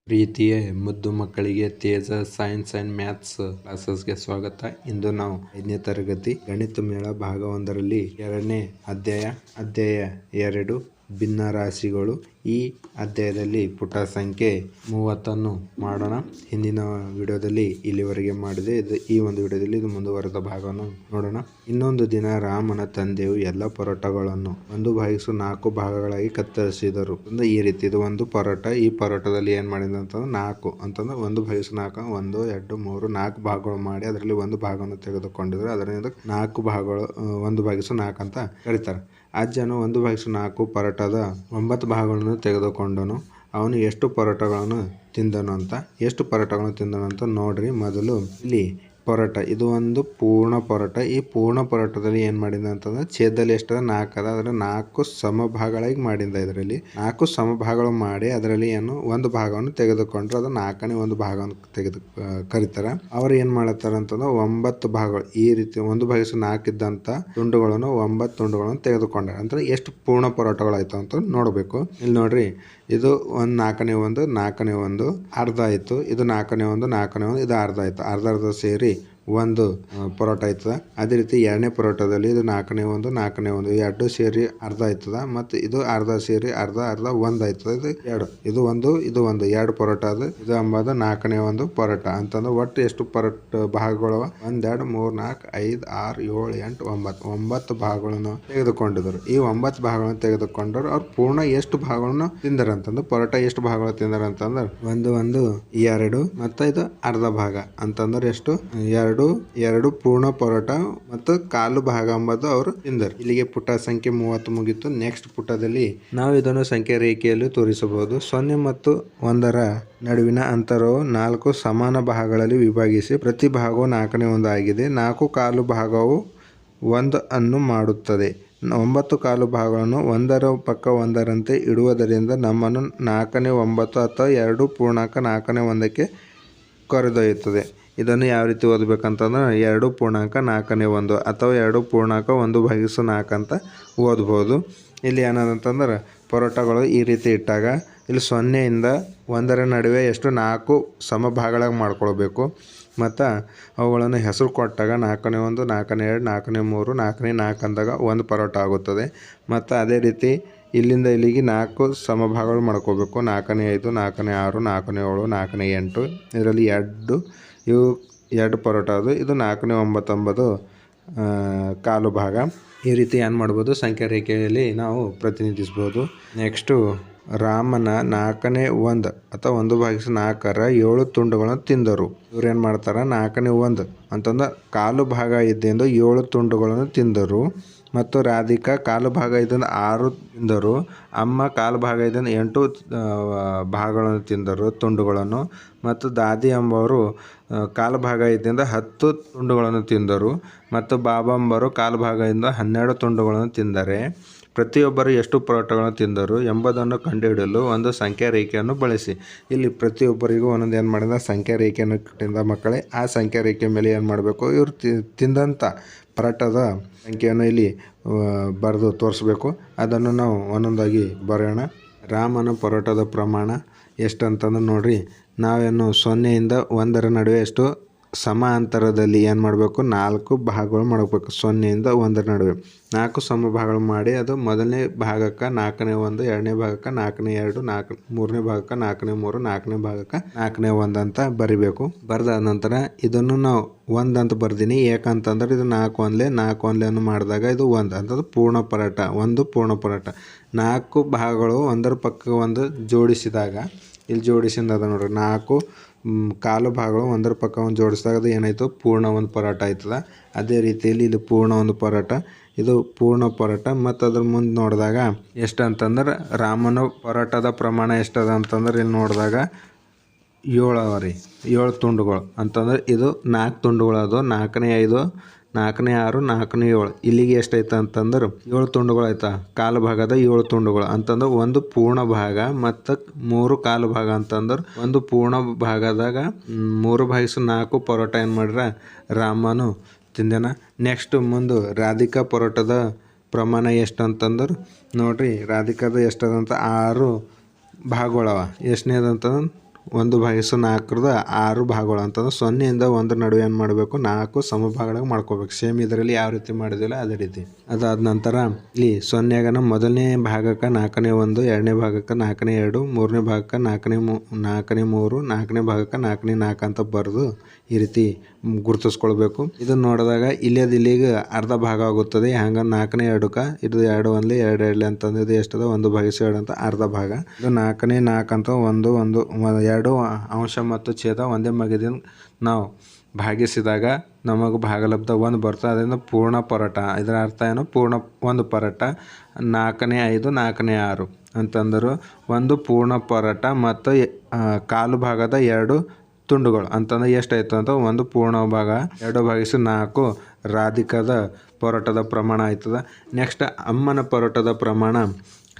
ಪ್ರೀತಿಯ ಮುದ್ದು ಮಕ್ಕಳಿಗೆ ತೇಜ ಸೈನ್ಸ್ ಅಂಡ್ ಮ್ಯಾಥ್ಸ್ ಕ್ಲಾಸಸ್ಗೆ ಸ್ವಾಗತ. ಇಂದು ನಾವು 5ನೇ ತರಗತಿ ಗಣಿತ ಮೇಳ ಭಾಗ 1ರಲ್ಲಿ 2ನೇ ಅಧ್ಯಾಯ 2 ಭಿನ್ನರಾಶಿಗಳು. ಈ ಅಧ್ಯಾಯದಲ್ಲಿ ಪುಟ ಸಂಖ್ಯೆ 30 ಮಾಡೋಣ. ಹಿಂದಿನ ವಿಡಿಯೋದಲ್ಲಿ ಇಲ್ಲಿವರೆಗೆ ಮಾಡಿದೆ. ಈ ಒಂದು ವಿಡಿಯೋದಲ್ಲಿ ಇದು ಮುಂದುವರೆದ ಭಾಗವನ್ನು ನೋಡೋಣ. ಇನ್ನೊಂದು ದಿನ ರಾಮನ ತಂದೆಯು ಎಲ್ಲ ಪರೋಟಗಳನ್ನು 1/4 ಭಾಗಗಳಾಗಿ ಕತ್ತರಿಸಿದರು. ಈ ರೀತಿ ಇದು ಒಂದು ಪರೋಟ. ಈ ಪರೋಟದಲ್ಲಿ ಏನ್ ಮಾಡಿದ ಅಂತಂದ್ರೆ 4 ಅಂತಂದ್ರೆ 1/4 1 2 3 4 ಭಾಗಗಳು ಮಾಡಿ ಅದರಲ್ಲಿ ಒಂದು ಭಾಗವನ್ನು ತೆಗೆದುಕೊಂಡಿದ್ರು. ಅದರಿಂದ 4 ಭಾಗಗಳು 1/4 ಅಂತ ಕರೀತಾರೆ. ಅಜ್ಜನು 1/4 ಪರೋಟದ 9 ಭಾಗಗಳನ್ನು ತೆಗೆದುಕೊಂಡನು. ಅವನು ಎಷ್ಟು ಪರೋಟಗಳನ್ನು ತಿಂದನು ಅಂತ ನೋಡ್ರಿ. ಮೊದಲು ಇಲ್ಲಿ ಪರೋಟ, ಇದು ಒಂದು ಪೂರ್ಣ ಪರೋಟ. ಈ ಪೂರ್ಣ ಪರೋಟದಲ್ಲಿ ಏನು ಮಾಡಿದ ಅಂತಂದ್ರೆ ಛೇದದಲ್ಲಿ ಎಷ್ಟದ 4 ಅದ, ಅದರ 4 ಸಮಭಾಗಗಳಾಗಿ ಮಾಡಿದ. ಇದರಲ್ಲಿ 4 ಸಮಭಾಗಗಳು ಮಾಡಿ ಅದರಲ್ಲಿ ಏನು ಒಂದು ಭಾಗವನ್ನು ತೆಗೆದುಕೊಂಡ್ರು. ಅದು 4ನೇ ಒಂದು ಭಾಗವನ್ನು ಕರೀತಾರೆ. ಅವ್ರು ಏನು ಮಾಡತ್ತಾರ ಅಂತಂದ್ರೆ 9 ಭಾಗಗಳು ಈ ರೀತಿ 1/4 ಇದ್ದಂತ ತುಂಡುಗಳನ್ನು 9 ತುಂಡುಗಳನ್ನು ತೆಗೆದುಕೊಂಡಾರ. ಅಂದ್ರೆ ಎಷ್ಟು ಪೂರ್ಣ ಪರೋಟಗಳಾಯ್ತು ಅಂತ ನೋಡಬೇಕು. ಇಲ್ಲಿ ನೋಡ್ರಿ, ಇದು ಒಂದು 4ನೇ ಒಂದು ಅರ್ಧ ಆಯ್ತು. ಇದು 4ನೇ ಒಂದು ಇದು ಅರ್ಧ ಆಯ್ತು. ಅರ್ಧ ಸೇರಿ ಒಂದು ಪರೋಟ ಆಯ್ತದ. ಅದೇ ರೀತಿ 2ನೇ ಪರೋಟದಲ್ಲಿ ಇದು 4ನೇ ಒಂದು ಎರಡು ಸೇರಿ ಅರ್ಧ ಆಯ್ತದ. ಮತ್ತು ಇದು ಅರ್ಧ ಸೇರಿ ಅರ್ಧ ಒಂದು ಆಯ್ತದ. ಇದು ಒಂದು 2 ಪರೋಟ ಅದು. ಇದು ಅಂಬದು 4ನೇ ಒಂದು ಪರೋಟ ಅಂತಂದ್ರೆ ಒಟ್ಟು ಎಷ್ಟು ಪರೋಟ ಭಾಗಗಳವ? 1 2 3 4 5 6 7 8 9 ಭಾಗಗಳನ್ನು ತೆಗೆದುಕೊಂಡಿದ್ರು. ಈ 9 ಭಾಗಗಳನ್ನು ತೆಗೆದುಕೊಂಡರು. ಅವ್ರು ಪೂರ್ಣ ಎಷ್ಟು ಭಾಗಗಳನ್ನು ತಿಂದಾರ ಅಂತಂದ್ರೆ ಪರೋಟ ಎಷ್ಟು ಭಾಗಗಳು ತಿಂದಾರ ಅಂತಂದ್ರೆ 1 2 ಮತ್ತು ಇದು ಅರ್ಧ ಭಾಗ ಅಂತಂದ್ರೆ ಎಷ್ಟು? 2 ಪೂರ್ಣ ಪರೋಟ ಮತ್ತು ಕಾಲು ಭಾಗ ಎಂಬುದು ಅವರು ತಿಂದರು. ಇಲ್ಲಿಗೆ ಪುಟ ಸಂಖ್ಯೆ 30 ಮುಗಿತು. ನೆಕ್ಸ್ಟ್ ಪುಟದಲ್ಲಿ ನಾವು ಇದನ್ನು ಸಂಖ್ಯೆ ರೇಖೆಯಲ್ಲಿ ತೋರಿಸಬಹುದು. 0 ಮತ್ತು 1ರ ನಡುವಿನ ಅಂತರವು 4 ಸಮಾನ ಭಾಗಗಳಲ್ಲಿ ವಿಭಾಗಿಸಿ ಪ್ರತಿ ಭಾಗವು 4ನೇ ಒಂದು ಆಗಿದೆ. 4 ಕಾಲು ಭಾಗವು 1 ಅನ್ನು ಮಾಡುತ್ತದೆ. 9 ಕಾಲು ಭಾಗಗಳನ್ನು 1ರ ಪಕ್ಕ 1ರಂತೆ ಇಡುವುದರಿಂದ ನಮ್ಮನ್ನು 4ನೇ 9 ಅಥವಾ 2 ಪೂರ್ಣಾಂಕ 4ನೇ 1ಕ್ಕೆ ಕರೆದೊಯ್ಯುತ್ತದೆ. ಇದನ್ನು ಯಾವ ರೀತಿ ಓದಬೇಕಂತಂದ್ರೆ 2 ಪೂರ್ಣಾಂಕ 4ನೇ 1 ಅಥವಾ 2 ಪೂರ್ಣಾಂಕ 1/4 ಅಂತ ಓದ್ಬೋದು. ಇಲ್ಲಿ ಏನಂತಂದ್ರೆ ಪರೋಟಗಳು ಈ ರೀತಿ ಇಟ್ಟಾಗ ಇಲ್ಲಿ 0ಇಂದ 1ರ ನಡುವೆ ಎಷ್ಟು 4 ಸಮಭಾಗಗಳಾಗಿ ಮಾಡ್ಕೊಳ್ಬೇಕು. ಮತ್ತು ಅವುಗಳನ್ನು ಹೆಸರು ಕೊಟ್ಟಾಗ 4ನೇ 1 4ನೇ 2 4ನೇ 3 4ನೇ 4 ಅಂದಾಗ ಒಂದು ಪರೋಟ ಆಗುತ್ತದೆ. ಮತ್ತು ಅದೇ ರೀತಿ ಇಲ್ಲಿಂದ ಇಲ್ಲಿಗೆ 4 ಸಮಭಾಗಗಳು ಮಾಡ್ಕೋಬೇಕು. 4ನೇ 5 4ನೇ 6 4ನೇ 7 4ನೇ 8 ಇದರಲ್ಲಿ ಇವು 2 ಪರೋಟ ಅದು. ಇದು 4ನೇ 9 ಎಂಬುದು ಕಾಲು ಭಾಗ. ಈ ರೀತಿ ಏನು ಮಾಡ್ಬೋದು, ಸಂಖ್ಯಾ ರೇಖೆಯಲ್ಲಿ ನಾವು ಪ್ರತಿನಿಧಿಸ್ಬೋದು. ನೆಕ್ಸ್ಟು ರಾಮನ 4ನೇ 1 ಅಥವಾ 1/4ರ 7 ತುಂಡುಗಳನ್ನು ತಿಂದರು. ಇವ್ರು ಏನು ಮಾಡ್ತಾರೆ, 4ನೇ 1 ಅಂತಂದ್ರೆ ಕಾಲು ಭಾಗ ಇದ್ದಿಂದ 7 ತುಂಡುಗಳನ್ನು ತಿಂದರು. ಮತ್ತು ರಾಧಿಕಾ ಕಾಲು ಭಾಗ ಇದ್ದಿಂದ 6 ತಿಂದರು. ಅಮ್ಮ ಕಾಲು ಭಾಗ ಇದ್ದಿಂದ 8 ಭಾಗಗಳನ್ನು ತಿಂದರು ತುಂಡುಗಳನ್ನು. ಮತ್ತು ದಾದಿ ಎಂಬವರು ಕಾಲು ಭಾಗ ಇದ್ದಿಂದ 10 ತುಂಡುಗಳನ್ನು ತಿಂದರು. ಮತ್ತು ಬಾಬಾ ಎಂಬವರು ಕಾಲು ಭಾಗದಿಂದ 12 ತುಂಡುಗಳನ್ನು ತಿಂದರೆ ಪ್ರತಿಯೊಬ್ಬರು ಎಷ್ಟು ಪರೋಟಗಳನ್ನು ತಿಂದರು ಎಂಬುದನ್ನು ಕಂಡುಹಿಡಿಯಲು ಒಂದು ಸಂಖ್ಯಾ ರೇಖೆಯನ್ನು ಬಳಸಿ. ಇಲ್ಲಿ ಪ್ರತಿಯೊಬ್ಬರಿಗೂ ಒಂದೊಂದು ಏನು ಮಾಡಿದ ಸಂಖ್ಯಾ ರೇಖೆಯನ್ನು ಕಟ್ಟಿದ ಮಕ್ಕಳೇ. ಆ ಸಂಖ್ಯಾ ರೇಖೆ ಮೇಲೆ ಏನು ಮಾಡಬೇಕು, ಇವರು ತಿಂದಂಥ ಪರೋಟದ ಸಂಖ್ಯೆಯನ್ನು ಇಲ್ಲಿ ಬರೆದು ತೋರಿಸ್ಬೇಕು. ಅದನ್ನು ನಾವು ಒಂದೊಂದಾಗಿ ಬರೆಯೋಣ. ರಾಮನ ಪರೋಟದ ಪ್ರಮಾಣ ಎಷ್ಟು ಅಂತಂದ್ರೆ ನೋಡ್ರಿ, ನಾವೇನು 0ಇಂದ 1ರ ನಡುವೆ ಎಷ್ಟು ಸಮ ಅಂತರದಲ್ಲಿ ಏನು ಮಾಡಬೇಕು, 4 ಭಾಗಗಳು ಮಾಡಬೇಕು. 0ಇಂದ 1ರ ನಡುವೆ 4 ಸಮ ಭಾಗಗಳು ಮಾಡಿ ಅದು ಮೊದಲನೇ ಭಾಗಕ್ಕೆ 4ನೇ 1, 2ನೇ ಭಾಗಕ್ಕೆ 4ನೇ 2, 3ನೇ ಭಾಗಕ್ಕೆ 4ನೇ 3, 4ನೇ ಭಾಗಕ್ಕೆ 4ನೇ 1 ಅಂತ ಬರಿಬೇಕು. ಬರೆದಾದ ನಂತರ ಇದನ್ನು ನಾವು 1 ಅಂತ ಬರ್ದೀನಿ. ಯಾಕಂತಂದ್ರೆ ಇದು 4 ಒಂದ್ಲೆ ಮಾಡಿದಾಗ ಇದು 1 ಅಂತಂದ್ರೆ ಪೂರ್ಣ ಪರೋಟ, ಒಂದು ಪೂರ್ಣ ಪರೋಟ. 4 ಭಾಗಗಳು 1ರ ಪಕ್ಕ 1 ಜೋಡಿಸಿದಾಗ ಇಲ್ಲಿ ಜೋಡಿಸಿದ ನೋಡ್ರಿ, 4 ಕಾಲು ಭಾಗಗಳು 1ರ ಪಕ್ಕ 1 ಜೋಡಿಸಿದಾಗ ಅದು ಏನಾಯಿತು, ಪೂರ್ಣ ಒಂದು ಪರೋಟ ಆಯ್ತದ. ಅದೇ ರೀತಿಯಲ್ಲಿ ಇದು ಪೂರ್ಣ ಒಂದು ಪರೋಟ, ಇದು ಪೂರ್ಣ ಪರೋಟ. ಮತ್ತು ಅದ್ರ ಮುಂದೆ ನೋಡಿದಾಗ ಎಷ್ಟು ಅಂತಂದ್ರೆ ರಾಮನ ಪರೋಟದ ಪ್ರಮಾಣ ಎಷ್ಟದ ಅಂತಂದ್ರೆ ಇಲ್ಲಿ ನೋಡಿದಾಗ 7 ಅವ ರೀ. 7 ತುಂಡುಗಳು ಅಂತಂದ್ರೆ ಇದು 4 ತುಂಡುಗಳು ಅದು. 4ನೇ 5 4ನೇ 6 4ನೇ 7 ಇಲ್ಲಿಗೆ ಎಷ್ಟೈತೆ ಅಂತಂದ್ರೆ 7 ತುಂಡುಗಳು ಆಯ್ತಾ. ಕಾಲು ಭಾಗದ 7 ತುಂಡುಗಳು ಅಂತಂದ್ರೆ ಒಂದು ಪೂರ್ಣ ಭಾಗ ಮತ್ತು 3 ಕಾಲು ಭಾಗ ಅಂತಂದ್ರೆ ಒಂದು ಪೂರ್ಣ ಭಾಗದಾಗ 3/4 ಪರೋಟ ಏನು ಮಾಡ್ರ ರಾಮನು ತಿಂದನ. ನೆಕ್ಸ್ಟ್ ಮುಂದೆ ರಾಧಿಕಾ ಪರೋಟದ ಪ್ರಮಾಣ ಎಷ್ಟು ಅಂತಂದ್ರೆ ನೋಡ್ರಿ, ರಾಧಿಕಾದ ಎಷ್ಟದಂತ 6 ಭಾಗಗಳವ. ಎಷ್ಟನೇದಂತಂದ್ರೆ 1/4 6 ಭಾಗಗಳು ಅಂತಂದ್ರೆ 0ಇಂದ 1 ನಡುವೆ ಏನು ಮಾಡಬೇಕು 4 ಸಮಭಾಗಗಳಾಗಿ ಮಾಡ್ಕೋಬೇಕು. ಸೇಮ್ ಇದರಲ್ಲಿ ಯಾವ ರೀತಿ ಮಾಡಿದಿಲ್ಲ ಅದೇ ರೀತಿ. ಅದಾದ ನಂತರ ಇಲ್ಲಿ 0 ಮೊದಲನೇ ಭಾಗಕ್ಕೆ 4ನೇ 1, ಎರಡನೇ ಭಾಗಕ್ಕೆ 4ನೇ 2, ಮೂರನೇ ಭಾಗಕ್ಕೆ 4ನೇ 3, ನಾಲ್ಕನೇ ಭಾಗಕ್ಕೆ 4ನೇ 4 ಅಂತ ಬರೆದು ಈ ರೀತಿ ಗುರುತಿಸ್ಕೊಳ್ಬೇಕು. ಇದನ್ನು ನೋಡಿದಾಗ ಇಲ್ಲಿಗೆ ಅರ್ಧ ಭಾಗ ಆಗುತ್ತದೆ. ಹಂಗೆ 4ನೇ 2ಕ್ಕೆ ಇದು 2 1 2 2 ಅಂತಂದ್ರೆ ಇದು ಎಷ್ಟದ 1/2 ಅಂತ ಅರ್ಧ ಭಾಗ. ಇದು 4ನೇ 4 ಅಂತ 2 ಅಂಶ ಮತ್ತು ಛೇದ ಒಂದೇ ಮಧ್ಯದಿಂದ ನಾವು ಭಾಗಿಸಿದಾಗ ನಮಗೆ ಭಾಗಲಬ್ಧ 1 ಬರ್ತದೆ. ಅದರಿಂದ ಪೂರ್ಣ ಪರೋಟ. ಇದರ ಅರ್ಥ ಏನು? ಪೂರ್ಣ 1 ಪರೋಟ. 4ನೇ 5 4ನೇ 6 ಅಂತಂದರು ಒಂದು ಪೂರ್ಣ ಪರೋಟ ಮತ್ತು ಕಾಲು ಭಾಗದ 2 ತುಂಡುಗಳು ಅಂತಂದ್ರೆ ಎಷ್ಟಾಯಿತು ಅಂತ 1 ಪೂರ್ಣ ಭಾಗ 2/4 ರಾಧಿಕಾದ ಪರೋಟದ ಪ್ರಮಾಣ ಆಯ್ತದ. ನೆಕ್ಸ್ಟ್ ಅಮ್ಮನ ಪರೋಟದ ಪ್ರಮಾಣ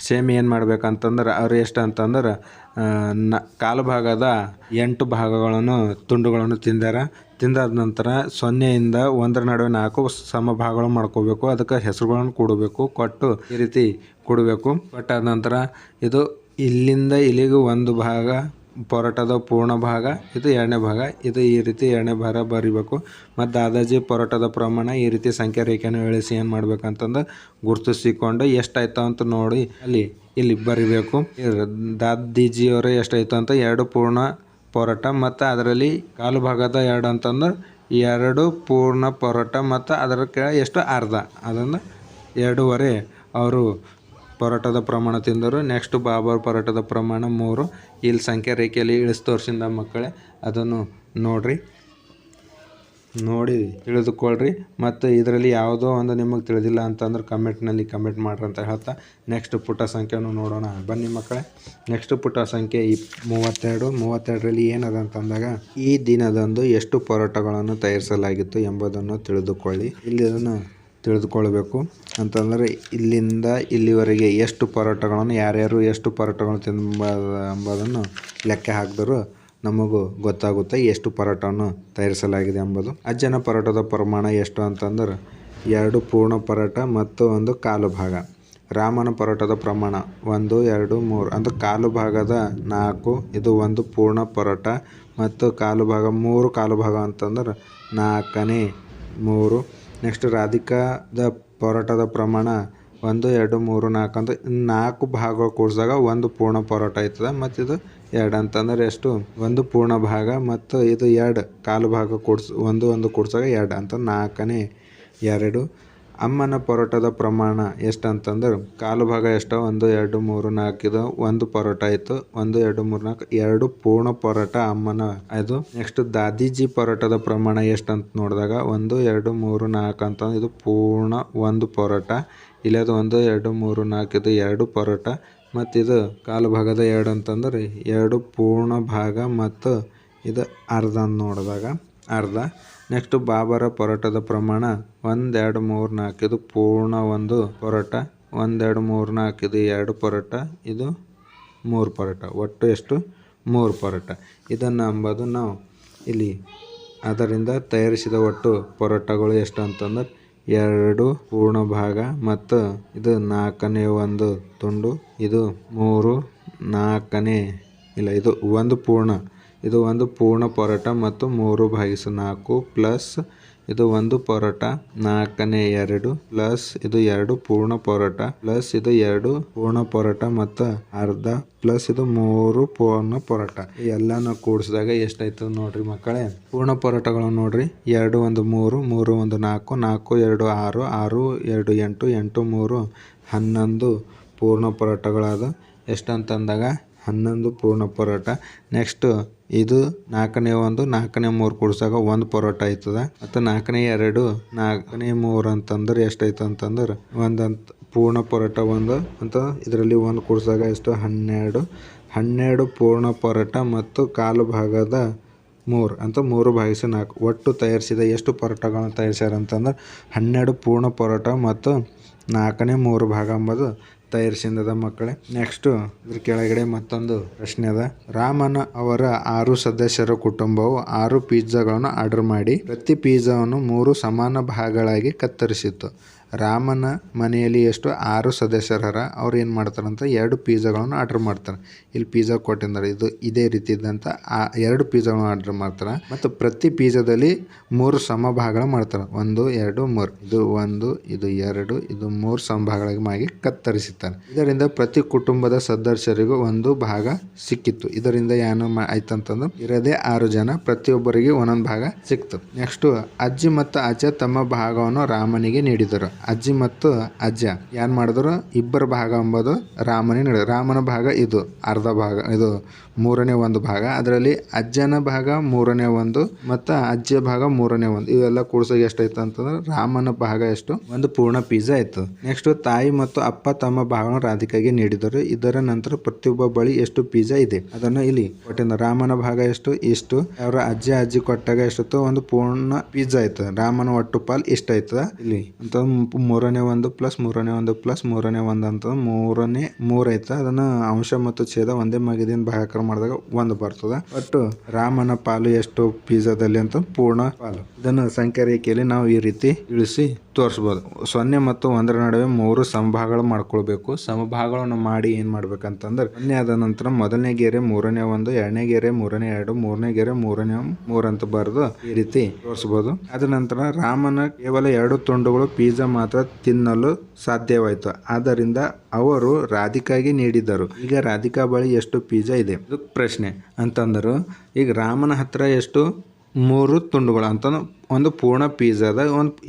ಸೇಮ್ ಏನು ಮಾಡ್ಬೇಕಂತಂದ್ರೆ ಅವ್ರು ಎಷ್ಟು ಅಂತಂದ್ರೆ ಕಾಲು ಭಾಗದ 8 ಭಾಗಗಳನ್ನು ತುಂಡುಗಳನ್ನು ತಿಂದಾದ ನಂತರ 0ಇಂದ 1 ನಡುವೆ 4 ಸಮಭಾಗಗಳು ಮಾಡ್ಕೋಬೇಕು. ಅದಕ್ಕೆ ಹೆಸರುಗಳನ್ನು ಕೊಡಬೇಕು. ಕೊಟ್ಟು ಈ ರೀತಿ ಕೊಡಬೇಕು. ಕೊಟ್ಟಾದ ನಂತರ ಇದು ಇಲ್ಲಿಂದ ಇಲ್ಲಿಗೆ 1 ಭಾಗ ಪರೋಟದ ಪೂರ್ಣ ಭಾಗ, ಇದು 2ನೇ ಭಾಗ. ಇದು ಈ ರೀತಿ 2ನೇ ಭಾಗ ಬರಿಬೇಕು. ಮತ್ತು ದಾದಾಜಿ ಪರೋಟದ ಪ್ರಮಾಣ ಈ ರೀತಿ ಸಂಖ್ಯಾ ರೇಖೆಯನ್ನು ಇಳಿಸಿ ಏನು ಮಾಡ್ಬೇಕಂತಂದ್ರೆ ಗುರುತಿಸಿಕೊಂಡು ಎಷ್ಟಾಯ್ತು ಅಂತ ನೋಡಿ ಇಲ್ಲಿ ಬರಿಬೇಕು. ದಾದಾಜಿಯವರು ಎಷ್ಟಾಯ್ತು ಅಂತ 2 ಪೂರ್ಣ ಪರೋಟ ಮತ್ತು ಅದರಲ್ಲಿ ಕಾಲು ಭಾಗದ 2 ಅಂತಂದ್ರೆ 2 ಪೂರ್ಣ ಪರೋಟ ಮತ್ತು ಅದರ ಕೆಳಗೆ ಎಷ್ಟು ಅರ್ಧ ಅದನ್ನು 2.5 ಅವರು ಪರೋಟದ ಪ್ರಮಾಣ ತಿಂದರು. ನೆಕ್ಸ್ಟ್ ಬಾಬರ್ ಪರೋಟದ ಪ್ರಮಾಣ 3. ಇಲ್ಲಿ ಸಂಖ್ಯಾ ರೇಖೆಯಲ್ಲಿ ಇಳಿಸಿ ತೋರಿಸಿದ ಮಕ್ಕಳೇ ಅದನ್ನು ನೋಡಿ ತಿಳಿದುಕೊಳ್ಳ್ರಿ. ಮತ್ತು ಇದರಲ್ಲಿ ಯಾವುದೋ ಒಂದು ನಿಮಗೆ ತಿಳಿದಿಲ್ಲ ಅಂತಂದ್ರೆ ಕಮೆಂಟ್ನಲ್ಲಿ ಕಮೆಂಟ್ ಮಾಡ್ರಿ ಅಂತ ಹೇಳ್ತಾ ನೆಕ್ಸ್ಟ್ ಪುಟ ಸಂಖ್ಯೆಯನ್ನು ನೋಡೋಣ ಬನ್ನಿ ಮಕ್ಕಳೇ. ನೆಕ್ಸ್ಟ್ ಪುಟ ಸಂಖ್ಯೆ 32ರಲ್ಲಿ ಏನದ ಅಂತಂದಾಗ ಈ ದಿನದಂದು ಎಷ್ಟು ಪರೋಟಗಳನ್ನು ತಯಾರಿಸಲಾಗಿತ್ತು ಎಂಬುದನ್ನು ತಿಳಿದುಕೊಳ್ಳಿ. ಇಲ್ಲಿ ಅದನ್ನು ತಿಳಿದುಕೊಳ್ಬೇಕು ಅಂತಂದರೆ ಇಲ್ಲಿಂದ ಇಲ್ಲಿವರೆಗೆ ಎಷ್ಟು ಪರೋಟಗಳನ್ನು ಯಾರ್ಯಾರು ಎಷ್ಟು ಪರೋಟಗಳನ್ನು ಎಂಬುದನ್ನು ಲೆಕ್ಕ ಹಾಕಿದರೂ ನಮಗೂ ಗೊತ್ತಾಗುತ್ತೆ ಎಷ್ಟು ಪರೋಟವನ್ನು ತಯಾರಿಸಲಾಗಿದೆ ಎಂಬುದು. ಅಜ್ಜನ ಪರೋಟದ ಪ್ರಮಾಣ ಎಷ್ಟು ಅಂತಂದ್ರೆ 2 ಪೂರ್ಣ ಪರೋಟ ಮತ್ತು 1 ಕಾಲು ಭಾಗ. ರಾಮನ ಪರೋಟದ ಪ್ರಮಾಣ 1 2 3 ಅಂದರೆ ಕಾಲು ಭಾಗದ 4. ಇದು 1 ಪೂರ್ಣ ಪರೋಟ ಮತ್ತು ಕಾಲು ಭಾಗ 3 ಕಾಲು ಭಾಗ ಅಂತಂದ್ರೆ 4ನೇ 3. ನೆಕ್ಸ್ಟ್ ರಾಧಿಕಾದ ಪರೋಟದ ಪ್ರಮಾಣ 1 2 3 4 ಅಂತ 4 ಭಾಗಗಳು ಕೂಡಿಸಿದಾಗ 1 ಪೂರ್ಣ ಪರೋಟ ಆಯ್ತದೆ. ಮತ್ತು ಇದು 2 ಅಂತಂದ್ರೆ ಎಷ್ಟು 1 ಪೂರ್ಣ ಭಾಗ ಮತ್ತು ಇದು 2 ಕಾಲು ಭಾಗ ಒಂದು ಕೂಡಿಸಾಗ 2 ಅಂತ 4ನೇ 2. ಅಮ್ಮನ ಪರೋಟದ ಪ್ರಮಾಣ ಎಷ್ಟು ಅಂತಂದ್ರೆ ಕಾಲು ಭಾಗ ಎಷ್ಟು 1 2 3 4 ಇದು 1 ಪರೋಟ ಆಯಿತು. 1 2 3 4 2 ಪೂರ್ಣ ಪರೋಟ ಅಮ್ಮನ ಅದು. ನೆಕ್ಸ್ಟ್ ದಾದಿಜಿ ಪರೋಟದ ಪ್ರಮಾಣ ಎಷ್ಟು ಅಂತ ನೋಡಿದಾಗ 1 2 3 4 ಅಂತ ಇದು ಪೂರ್ಣ 1 ಪರೋಟ. ಇಲ್ಲಿ ಅದು 1 2 3 4 ಇದು 2 ಪರೋಟ ಮತ್ತು ಇದು ಕಾಲು ಭಾಗದ 2 ಅಂತಂದ್ರೆ 2 ಪೂರ್ಣ ಭಾಗ ಮತ್ತು ಇದು ಅರ್ಧ ಅಂತ ನೋಡಿದಾಗ ಅರ್ಧ. ನೆಕ್ಸ್ಟ್ ಬಾಬರ ಪರೋಟದ ಪ್ರಮಾಣ 1 2 3 4 ಇದು ಪೂರ್ಣ 1 ಪರೋಟ. 1 2 3 4 ಇದು 2 ಪರೋಟ, ಇದು 3 ಪರೋಟ. ಒಟ್ಟು ಎಷ್ಟು 3 ಪರೋಟ. ಇದನ್ನು ಅಂಬೋದು ನಾವು ಇಲ್ಲಿ ಅದರಿಂದ ತಯಾರಿಸಿದ ಒಟ್ಟು ಪರೋಟಗಳು ಎಷ್ಟು ಅಂತಂದ್ರೆ 2 ಪೂರ್ಣ ಭಾಗ ಮತ್ತು ಇದು 4ನೇ 1 ತುಂಡು, ಇದು 3 4ನೇ ಇಲ್ಲ ಇದು 1 ಪೂರ್ಣ, ಇದು 1 ಪೂರ್ಣ ಪರೋಟ ಮತ್ತು 3/4 ಪ್ಲಸ್ ಇದು 1 ಪರೋಟ 4ನೇ 2 ಪ್ಲಸ್ ಇದು 2 ಪೂರ್ಣ ಪರೋಟ ಪ್ಲಸ್ ಇದು 2 ಪೂರ್ಣ ಪರೋಟ ಮತ್ತು ಅರ್ಧ ಪ್ಲಸ್ ಇದು 3 ಪೂರ್ಣ ಪರೋಟ. ಎಲ್ಲಾನು ಕೂಡಿಸಿದಾಗ ಎಷ್ಟಾಯ್ತು ನೋಡ್ರಿ ಮಕ್ಕಳೇ. ಪೂರ್ಣ ಪರೋಟಗಳನ್ನು ನೋಡ್ರಿ 2 1 3 3 1 4 4 2 6 6 2 8 8 3 11 ಪೂರ್ಣ ಪರೋಟಗಳಾದ. ಎಷ್ಟಂತಂದಾಗ 11 ಪೂರ್ಣ ಪರೋಟ. ನೆಕ್ಸ್ಟ್ ಇದು 4ನೇ 1 4ನೇ 3 ಕೂಡಿಸಾಗ 1 ಪರೋಟ ಆಯ್ತದ ಮತ್ತು 4ನೇ 2 4ನೇ 3 ಅಂತಂದ್ರೆ ಎಷ್ಟಾಯ್ತು ಅಂತಂದ್ರೆ 1 ಪೂರ್ಣ ಪರೋಟ 1 ಅಂತ ಇದರಲ್ಲಿ 1 ಕೂಡಿಸಾಗ ಎಷ್ಟು 12 ಪೂರ್ಣ ಪರೋಟ ಮತ್ತು ಕಾಲು ಭಾಗದ 3 ಅಂತ 3/4. ಒಟ್ಟು ತಯಾರಿಸಿದ ಎಷ್ಟು ಪರೋಟಗಳನ್ನು ತಯಾರಿಸ್ಯಾರ ಅಂತಂದ್ರೆ 12 ಪೂರ್ಣ ಪರೋಟ ಮತ್ತು 4ನೇ 3 ಭಾಗ ಎಂಬುದು ತಯಾರಿಸಿದ ಮಕ್ಕಳೇ. ನೆಕ್ಸ್ಟು ಇದ್ರ ಕೆಳಗಡೆ ಮತ್ತೊಂದು ಪ್ರಶ್ನೆ ಅದ. ರಾಮನ ಅವರ 6 ಸದಸ್ಯರ ಕುಟುಂಬವು 6 ಪಿಜ್ಜಾಗಳನ್ನು ಆರ್ಡರ್ ಮಾಡಿ ಪ್ರತಿ ಪಿಜ್ಜಾವನ್ನು 3 ಸಮಾನ ಭಾಗಗಳಾಗಿ ಕತ್ತರಿಸಿತ್ತು. ರಾಮನ ಮನೆಯಲ್ಲಿ ಎಷ್ಟು 6 ಸದಸ್ಯರರ ಅವ್ರು ಏನು ಮಾಡ್ತಾರಂತ 2 ಪಿಜ್ಜಾಗಳನ್ನು ಆರ್ಡರ್ ಮಾಡ್ತಾರೆ. ಇಲ್ಲಿ ಪಿಜ್ಜಾ ಕೊಟ್ಟಿದ್ದಾರೆ. ಇದು ಇದೇ ರೀತಿ ಇದ್ದಂಥ 2 ಪಿಜ್ಜಾಗಳನ್ನು ಆರ್ಡರ್ ಮಾಡ್ತಾರೆ ಮತ್ತು ಪ್ರತಿ ಪಿಜ್ಜಾದಲ್ಲಿ 3 ಸಮಭಾಗಗಳು ಮಾಡ್ತಾರೆ. 1 2 3 ಇದು 1 ಇದು 2 ಇದು 3 ಸಮಭಾಗಗಳಾಗಿ ಕತ್ತರಿಸುತ್ತಾರೆ. ಇದರಿಂದ ಪ್ರತಿ ಕುಟುಂಬದ ಸದಸ್ಯರಿಗೂ 1 ಭಾಗ ಸಿಕ್ಕಿತ್ತು. ಇದರಿಂದ ಏನು ಆಯ್ತಂತಂದ್ರೆ ಇರೋದೇ 6 ಜನ, ಪ್ರತಿಯೊಬ್ಬರಿಗೆ ಒಂದೊಂದು ಭಾಗ ಸಿಕ್ತು. ನೆಕ್ಸ್ಟ್ ಅಜ್ಜಿ ಮತ್ತು ಅಜ್ಜ ತಮ್ಮ ಭಾಗವನ್ನು ರಾಮನಿಗೆ ನೀಡಿದರು. ಅಜ್ಜಿ ಮತ್ತು ಅಜ್ಜ ಏನ್ ಮಾಡಿದ್ರು, ಇಬ್ಬರ ಭಾಗ ಎಂಬುದು ರಾಮನಿಗೆ ನೀಡಿದರು. ರಾಮನ ಭಾಗ ಇದು ಅರ್ಧ ಭಾಗ, ಇದು 1/3 ಭಾಗ. ಅದರಲ್ಲಿ ಅಜ್ಜನ ಭಾಗ 1/3 ಮತ್ತು ಅಜ್ಜಿಯ ಭಾಗ 1/3. ಇವೆಲ್ಲ ಕೂಡಿಸಾಗ ಎಷ್ಟಾಯ್ತು ಅಂತಂದ್ರೆ ರಾಮನ ಭಾಗ ಎಷ್ಟು, ಒಂದು ಪೂರ್ಣ ಪಿಜ್ಜಾ ಆಯ್ತು. ನೆಕ್ಸ್ಟ್ ತಾಯಿ ಮತ್ತು ಅಪ್ಪ ತಮ್ಮ ಭಾಗವನ್ನು ರಾಧಿಕಾಗೆ ನೀಡಿದರು. ಇದರ ನಂತರ ಪ್ರತಿಯೊಬ್ಬ ಬಳಿ ಎಷ್ಟು ಪಿಜ್ಜಾ ಇದೆ ಅದನ್ನು ಇಲ್ಲಿ ಕೊಟ್ಟಿದ್ದಾರೆ. ರಾಮನ ಭಾಗ ಎಷ್ಟು, ಇಷ್ಟು. ಅವರ ಅಜ್ಜಿ ಕೊಟ್ಟಾಗ ಎಷ್ಟಿತ್ತು, ಒಂದು ಪೂರ್ಣ ಪಿಜ್ಜಾ ಆಯ್ತು. ರಾಮನ ಒಟ್ಟು ಪಾಲ್ ಇಷ್ಟ ಆಯ್ತದ ಇಲ್ಲಿ ಅಂತ 3/1 ಪ್ಲಸ್ 3/1 ಪ್ಲಸ್ 3/1 ಅಂತ 3 ಆಯ್ತು. ಅದನ್ನ ಅಂಶ ಮತ್ತು ಛೇದ ಒಂದೇ ಮಗದಿಂದ ಭಾಗಾಕಾರ ಮಾಡಿದಾಗ 1 ಬರ್ತದೆ. ಒಟ್ಟು ರಾಮನ ಪಾಲು ಎಷ್ಟು ಪಿಜ್ಜಾದಲ್ಲಿ ಅಂತ ಪೂರ್ಣ ಪಾಲು. ಇದನ್ನು ಸಂಖ್ಯಾ ರೇಖೆಯಲ್ಲಿ ನಾವು ಈ ರೀತಿ ಇಳಿಸಿ ತೋರಿಸ್ಬೋದು. 0 ಮತ್ತು 1 ನಡುವೆ 3 ಸಮಭಾಗಗಳು ಮಾಡ್ಕೊಳ್ಬೇಕು. ಸಮಭಾಗಗಳನ್ನು ಮಾಡಿ ಏನ್ ಮಾಡ್ಬೇಕಂತಂದ್ರೆ 0 ಆದ ನಂತರ ಮೊದಲನೇ ಗೆರೆ 3/1, ಎರಡನೇ ಗೆರೆ 3/2, ಮೂರನೇ ಗೆರೆ 3/3 ಅಂತ ಬರೆದು ಈ ರೀತಿ ತೋರಿಸಬಹುದು. ಅದ ನಂತರ ರಾಮನ ಕೇವಲ 2 ತುಂಡುಗಳು ಪಿಜ್ಜಾ ಮಾತ್ರ ತಿನ್ನಲು ಸಾಧ್ಯವಾಯಿತು. ಆದ್ದರಿಂದ ಅವರು ರಾಧಿಕಾಗೆ ನೀಡಿದರು. ಈಗ ರಾಧಿಕಾ ಬಳಿ ಎಷ್ಟು ಪಿಜ್ಜಾ ಇದೆ ಇದು ಪ್ರಶ್ನೆ ಅಂತಂದರು. ಈಗ ರಾಮನ ಹತ್ರ ಎಷ್ಟು 3 ತುಂಡುಗಳು ಅಂತ ಒಂದು ಪೂರ್ಣ ಪಿಜ್ಜಾದ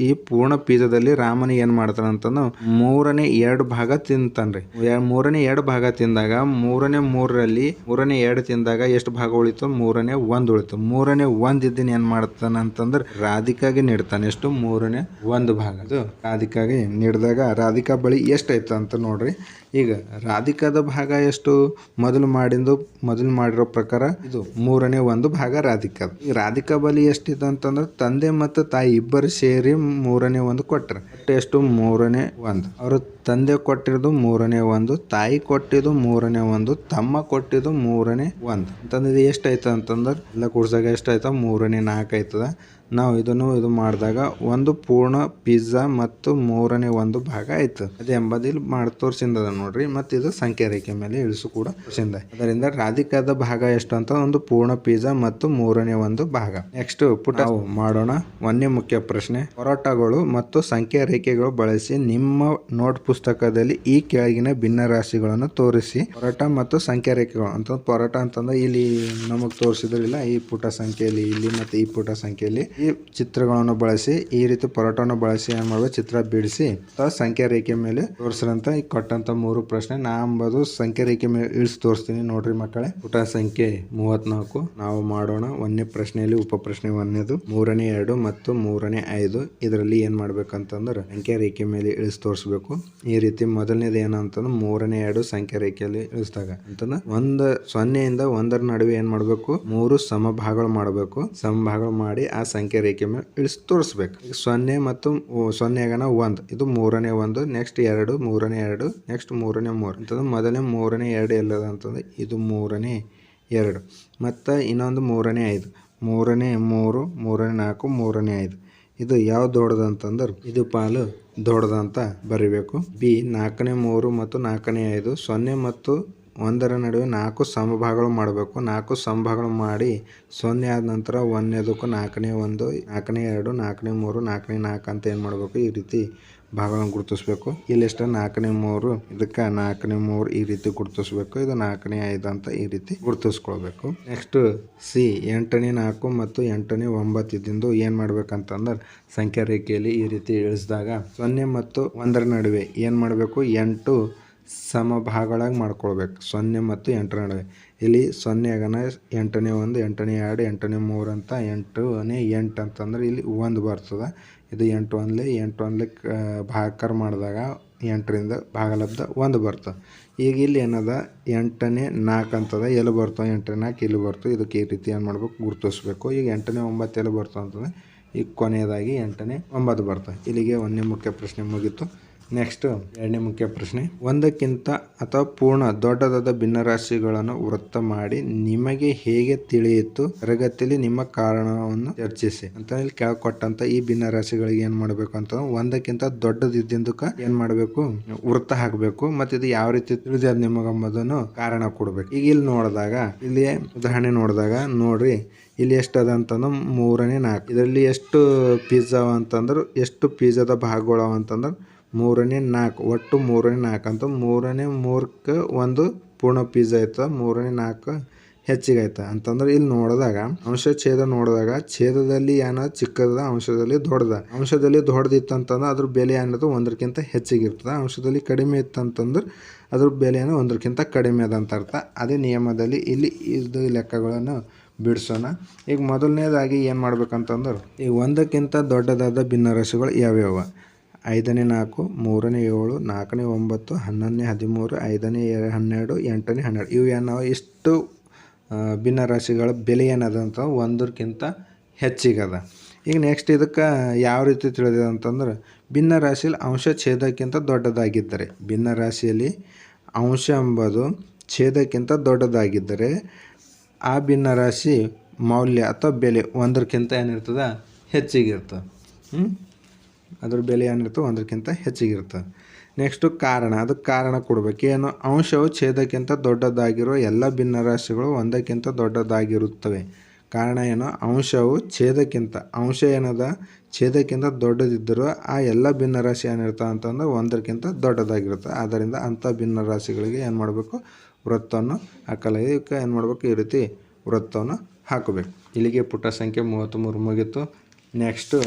ಈ ಪೂರ್ಣ ಪಿಜ್ಜಾದಲ್ಲಿ ರಾಮನ ಏನ್ ಮಾಡ್ತಾನೆ ಅಂತಂದ್ರೆ 3/2 ಭಾಗ ತಿಂತಾನ್ರಿ. 3/2 ಭಾಗ ತಿಂದಾಗ 3/3 ತಿಂದಾಗ ಎಷ್ಟು ಭಾಗ ಉಳಿತು, 3/1 ಉಳಿತು. 3/1 ಇದ್ದನ್ ಏನ್ ಮಾಡ್ತಾನೆ ಅಂತಂದ್ರೆ ರಾಧಿಕಾಗೆ ನೀಡ್ತಾನೆ. ಎಷ್ಟು, 3/1 ಭಾಗ. ಅದು ರಾಧಿಕಾಗೆ ನೀಡಿದಾಗ ರಾಧಿಕಾ ಬಳಿ ಎಷ್ಟಾಯ್ತು ಅಂತ ನೋಡ್ರಿ. ಈಗ ರಾಧಿಕಾದ ಭಾಗ ಎಷ್ಟು, ಮೊದಲು ಮಾಡಿರೋ ಪ್ರಕಾರ ಇದು 3/1 ಭಾಗ ರಾಧಿಕಾದ. ಈ ರಾಧಿಕಾ ಬಳಿ ಎಷ್ಟಿದೆ ಅಂತಂದ್ರೆ ತಂದೆ ಮತ್ತು ತಾಯಿ ಇಬ್ಬರು ಸೇರಿ 3/1 ಕೊಟ್ಟರು. ಎಷ್ಟು, 3/1. ಅವರು ತಂದೆ ಕೊಟ್ಟಿರೋದು 3/1, ತಾಯಿ ಕೊಟ್ಟಿದ್ದು 3/1, ತಮ್ಮ ಕೊಟ್ಟಿದ್ದು 3/1 ಅಂತಂದ್ರೆ ಎಷ್ಟಾಯ್ತು ಅಂತಂದ್ರೆ ಎಲ್ಲ ಕೂಡ್ಸಾಗ ಎಷ್ಟಾಯ್ತು, 3/4 ಆಯ್ತದ. ನಾವು ಇದು ಮಾಡಿದಾಗ ಒಂದು ಪೂರ್ಣ ಪಿಜ್ಜಾ ಮತ್ತು 3/1 ಭಾಗ ಆಯ್ತು. ಅದೇ ಎಂಬುದಿಲ್ಲಿ ಮಾಡಿ ತೋರಿಸಿದ ನೋಡ್ರಿ. ಮತ್ತು ಇದು ಸಂಖ್ಯಾ ರೇಖೆ ಮೇಲೆ ಇಳಿಸು ಕೂಡ ತೋರಿಸಿದ. ಅದರಿಂದ ರಾಧಿಕಾದ ಭಾಗ ಎಷ್ಟು ಅಂತ ಒಂದು ಪೂರ್ಣ ಪಿಜ್ಜಾ ಮತ್ತು 3/1 ಭಾಗ. ನೆಕ್ಸ್ಟ್ ನಾವು ಮಾಡೋಣ ಒಂದೇ ಮುಖ್ಯ ಪ್ರಶ್ನೆ. ಪರೋಟಗಳು ಮತ್ತು ಸಂಖ್ಯಾ ರೇಖೆಗಳು ಬಳಸಿ ನಿಮ್ಮ ನೋಟ್ ಪುಸ್ತಕದಲ್ಲಿ ಈ ಕೆಳಗಿನ ಭಿನ್ನ ರಾಶಿಗಳನ್ನು ತೋರಿಸಿ. ಪರೋಟ ಮತ್ತು ಸಂಖ್ಯಾ ರೇಖೆಗಳು ಅಂತ ಪರೋಟ ಅಂತಂದ್ರೆ ಇಲ್ಲಿ ನಮಗೆ ತೋರಿಸಿದ್ರಿಲ್ಲ, ಈ ಪುಟ ಸಂಖ್ಯೆಯಲ್ಲಿ ಇಲ್ಲಿ ಮತ್ತು ಈ ಪುಟ ಸಂಖ್ಯೆಯಲ್ಲಿ ಈ ಚಿತ್ರಗಳನ್ನು ಬಳಸಿ ಈ ರೀತಿ ಪರೋಟವನ್ನು ಬಳಸಿ ಏನ್ ಮಾಡುವ, ಚಿತ್ರ ಬಿಡಿಸಿ ಸಂಖ್ಯಾ ರೇಖೆ ಮೇಲೆ ತೋರಿಸ್ರಂತ ಈ ಕೊಟ್ಟಂತ 3 ಪ್ರಶ್ನೆ ನಾ ಎಂಬುದು ಸಂಖ್ಯಾ ರೇಖೆ ಮೇಲೆ ಇಳಿಸಿ ತೋರಿಸ್ತೀನಿ ನೋಡ್ರಿ ಮಕ್ಕಳೇ. ಪುಟ ಸಂಖ್ಯೆ 34 ನಾವು ಮಾಡೋಣ. ಒಂದನೇ ಪ್ರಶ್ನೆಯಲ್ಲಿ ಉಪ ಪ್ರಶ್ನೆ 1ನೇದು 3/2 ಮತ್ತು 3/5. ಇದರಲ್ಲಿ ಏನ್ ಮಾಡ್ಬೇಕಂತಂದ್ರೆ ಸಂಖ್ಯಾ ರೇಖೆ ಮೇಲೆ ಇಳಿಸಿ ತೋರಿಸ್ಬೇಕು. ಈ ರೀತಿ ಮೊದಲನೇದು ಏನಂತಂದ್ರೆ 3/2 ಸಂಖ್ಯಾ ರೇಖೆಯಲ್ಲಿ ಇಳಿಸಿದಾಗ ಅಂತಂದ್ರೆ 0 ಇಂದ 1 ನಡುವೆ ಏನ್ ಮಾಡ್ಬೇಕು, 3 ಸಮಭಾಗಗಳು ಮಾಡಬೇಕು. ಸಮಭಾಗಗಳು ಮಾಡಿ ಆ ಸಂಖ್ಯಾ ರೇಖೆ ಮೇಲೆ ಇಳಿಸಿ ತೋರಿಸ್ಬೇಕು. 0 ಮತ್ತು 0 1 ಇದು 3/1, ನೆಕ್ಸ್ಟ್ 2 3/2, ನೆಕ್ಸ್ಟ್ 3/3 ಅಂತಂದ್ರೆ ಮೊದಲನೇ 3/2 ಎಲ್ಲದ ಅಂತಂದ್ರೆ ಇದು 3/2 ಮತ್ತು ಇನ್ನೊಂದು 3/5, 3/3, 3/4, 3/5. ಇದು ಯಾವ ದೊಡ್ಡದಂತಂದ್ರೆ ಇದು ಪಾಲು ದೊಡ್ಡದಂತ ಬರಿಬೇಕು. ಬಿ 4/3 ಮತ್ತು 4/5. 0 ಮತ್ತು 1 ನಡುವೆ 4 ಸಮಭಾಗಗಳು ಮಾಡಬೇಕು. 4 ಸಮಭಾಗಗಳು ಮಾಡಿ 0 ಆದ ನಂತರ 1ನೇದಕ್ಕೂ 4/1, 4/2, 4/3, 4/4 ಅಂತ ಏನು ಮಾಡಬೇಕು, ಈ ರೀತಿ ಭಾಗಗಳನ್ನು ಗುರುತಿಸ್ಬೇಕು. ಇಲ್ಲಿ ಎಷ್ಟು 4/3, ಇದಕ್ಕೆ 4/3 ಈ ರೀತಿ ಗುರುತಿಸ್ಬೇಕು. ಇದು 4/5 ಅಂತ ಈ ರೀತಿ ಗುರುತಿಸ್ಕೊಳ್ಬೇಕು. ನೆಕ್ಸ್ಟ್ ಸಿ 8/4 ಮತ್ತು 8/9 ಇದ್ದಿಂದು ಏನು ಮಾಡ್ಬೇಕಂತಂದ್ರೆ ಸಂಖ್ಯಾ ರೇಖೆಯಲ್ಲಿ ಈ ರೀತಿ ಇಳಿಸಿದಾಗ 0 ಮತ್ತು 1 ನಡುವೆ ಏನು ಮಾಡಬೇಕು, 8 ಸಮಭಾಗಗಳಾಗಿ ಮಾಡ್ಕೊಳ್ಬೇಕು. 0 ಮತ್ತು 8 ನಡುವೆ ಇಲ್ಲಿ 0 8/1, 8/2, 8/3 ಅಂತ 8/8 ಅಂತಂದ್ರೆ ಇಲ್ಲಿ 1 ಬರ್ತದೆ. ಇದು 8/1 ಭಾಗಾಕಾರ ಮಾಡಿದಾಗ 8ರಿಂದ ಭಾಗಲಬ್ಧ 1 ಬರ್ತದೆ. ಈಗ ಇಲ್ಲಿ ಏನದ 8/4 ಅಂತದ, ಎಲ್ಲಿ ಬರ್ತವೆ 8/4 ಇಲ್ಲಿ ಬರ್ತವೆ. ಇದಕ್ಕೆ ಈ ರೀತಿ ಏನು ಮಾಡ್ಬೇಕು, ಗುರುತಿಸ್ಬೇಕು. ಈಗ 8/9 ಎಲ್ಲಿ ಬರ್ತವೆ ಅಂತಂದರೆ ಈಗ ಕೊನೆಯದಾಗಿ 8/9 ಬರ್ತವೆ. ಇಲ್ಲಿಗೆ ಒಂದನೇ ಮುಖ್ಯ ಪ್ರಶ್ನೆ ಮುಗೀತು. ನೆಕ್ಸ್ಟ್ ಎರಡನೇ ಮುಖ್ಯ ಪ್ರಶ್ನೆ, ಒಂದಕ್ಕಿಂತ ಅಥವಾ ಪೂರ್ಣ ದೊಡ್ಡದಾದ ಭಿನ್ನರಾಶಿಗಳನ್ನು ವೃತ್ತ ಮಾಡಿ ನಿಮಗೆ ಹೇಗೆ ತಿಳಿಯಿತು, ತರಗತಿಯಲ್ಲಿ ನಿಮ್ಮ ಕಾರಣವನ್ನು ಚರ್ಚಿಸಿ ಅಂತ ಇಲ್ಲಿ ಕೆಳಗೆ ಕೊಟ್ಟಂತ ಈ ಭಿನ್ನರಾಶಿಗಳಿಗೆ ಏನ್ ಮಾಡಬೇಕು ಅಂತ ಒಂದಕ್ಕಿಂತ ದೊಡ್ಡದಿದ್ದಕ್ಕೆ ಏನ್ ಮಾಡಬೇಕು, ವೃತ್ತ ಹಾಕಬೇಕು. ಮತ್ತೆ ಇದು ಯಾವ ರೀತಿ ತಿಳಿದ ನಿಮಗಂಬುದನ್ನು ಕಾರಣ ಕೊಡ್ಬೇಕು. ಈಗ ಇಲ್ಲಿ ನೋಡಿದಾಗ, ಇಲ್ಲಿ ಉದಾಹರಣೆ ನೋಡಿದಾಗ ನೋಡ್ರಿ, ಇಲ್ಲಿ ಎಷ್ಟು ಅದ ಅಂತಂದ್ರೆ 3ನೇ 4. ಇದರಲ್ಲಿ ಎಷ್ಟು ಪಿಜ್ಜಾ ಅಂತಂದ್ರೆ, ಎಷ್ಟು ಪಿಜ್ಜಾದ ಭಾಗಗಳು ಅಂತಂದ್ರೆ 3ನೇ 4, ಒಟ್ಟು 3ನೇ 4 ಅಂತ 3ನೇ 3ಕ್ಕೆ ಒಂದು ಪೂರ್ಣ ಪಿಜ್ಜಾ ಆಯ್ತದ, 3ನೇ 4 ಹೆಚ್ಚಿಗೆ ಆಯ್ತಾ ಅಂತಂದ್ರೆ ಇಲ್ಲಿ ನೋಡಿದಾಗ ಅಂಶ ಛೇದ ನೋಡಿದಾಗ ಛೇದದಲ್ಲಿ ಏನ ಚಿಕ್ಕದ, ಅಂಶದಲ್ಲಿ ದೊಡ್ಡದ. ಅಂಶದಲ್ಲಿ ದೊಡ್ಡದಿತ್ತಂತಂದ್ರೆ ಅದ್ರ ಬೆಲೆ ಅನ್ನೋದು 1ಕ್ಕಿಂತ ಹೆಚ್ಚಿಗಿರ್ತದೆ. ಅಂಶದಲ್ಲಿ ಕಡಿಮೆ ಇತ್ತಂತಂದ್ರೆ ಅದ್ರ ಬೆಲೆ ಏನೋ 1ಕ್ಕಿಂತ ಕಡಿಮೆ ಅದಂತ ಅರ್ಥ. ಅದೇ ನಿಯಮದಲ್ಲಿ ಇಲ್ಲಿ ಇದು ಲೆಕ್ಕಗಳನ್ನು ಬಿಡಿಸೋಣ. ಈಗ ಮೊದಲನೇದಾಗಿ ಏನು ಮಾಡ್ಬೇಕಂತಂದ್ರೆ, ಈಗ ಒಂದಕ್ಕಿಂತ ದೊಡ್ಡದಾದ ಭಿನ್ನರಾಶಿಗಳು ಯಾವ್ಯಾವ? 5ನೇ 4, 3ನೇ 7, 4ನೇ 9, 11ನೇ 13, 5ನೇ 12, 8ನೇ 12. ಇವು ಏನೋ ಇಷ್ಟು ಭಿನ್ನರಾಶಿಗಳ ಬೆಲೆ ಏನದಂತ 1ಕ್ಕಿಂತ ಹೆಚ್ಚಿಗದ. ಈಗ ನೆಕ್ಸ್ಟ್ ಇದಕ್ಕೆ ಯಾವ ರೀತಿ ತಿಳಿದಿದೆ ಅಂತಂದ್ರೆ, ಭಿನ್ನರಾಶಿಯಲ್ಲಿ ಅಂಶ ಛೇದಕ್ಕಿಂತ ದೊಡ್ಡದಾಗಿದ್ದರೆ, ಭಿನ್ನರಾಶಿಯಲ್ಲಿ ಅಂಶ ಎಂಬುದು ಛೇದಕ್ಕಿಂತ ದೊಡ್ಡದಾಗಿದ್ದರೆ ಆ ಭಿನ್ನರಾಶಿ ಮೌಲ್ಯ ಅಥವಾ ಬೆಲೆ 1ಕ್ಕಿಂತ ಏನಿರ್ತದೆ, ಹೆಚ್ಚಿಗಿರ್ತದೆ. ಅದ್ರ ಬೆಲೆ ಏನಿರ್ತದೆ 1ಕ್ಕಿಂತ ಹೆಚ್ಚಿಗಿರ್ತದೆ. ನೆಕ್ಸ್ಟು ಕಾರಣ, ಅದಕ್ಕೆ ಕಾರಣ ಕೊಡ್ಬೇಕು. ಏನು, ಅಂಶವು ಛೇದಕ್ಕಿಂತ ದೊಡ್ಡದಾಗಿರೋ ಎಲ್ಲ ಭಿನ್ನರಾಶಿಗಳು 1ಕ್ಕಿಂತ ದೊಡ್ಡದಾಗಿರುತ್ತವೆ. ಕಾರಣ ಏನು, ಅಂಶವು ಛೇದಕ್ಕಿಂತ, ಅಂಶ ಏನದ ಛೇದಕ್ಕಿಂತ ದೊಡ್ಡದಿದ್ದರೂ ಆ ಎಲ್ಲ ಭಿನ್ನರಾಶಿ ಏನಿರ್ತದೆ ಅಂತಂದ್ರೆ 1ಕ್ಕಿಂತ ದೊಡ್ಡದಾಗಿರುತ್ತೆ. ಆದ್ದರಿಂದ ಅಂಥ ಭಿನ್ನರಾಶಿಗಳಿಗೆ ಏನು ಮಾಡಬೇಕು, ವೃತ್ತವನ್ನು ಹಾಕಲ್ಲ. ಇದಕ್ಕೆ ಏನು ಮಾಡಬೇಕು, ಈ ರೀತಿ ವೃತ್ತವನ್ನು ಹಾಕಬೇಕು. ಇಲ್ಲಿಗೆ ಪುಟ ಸಂಖ್ಯೆ 33 ಮುಗಿತು. ನೆಕ್ಸ್ಟು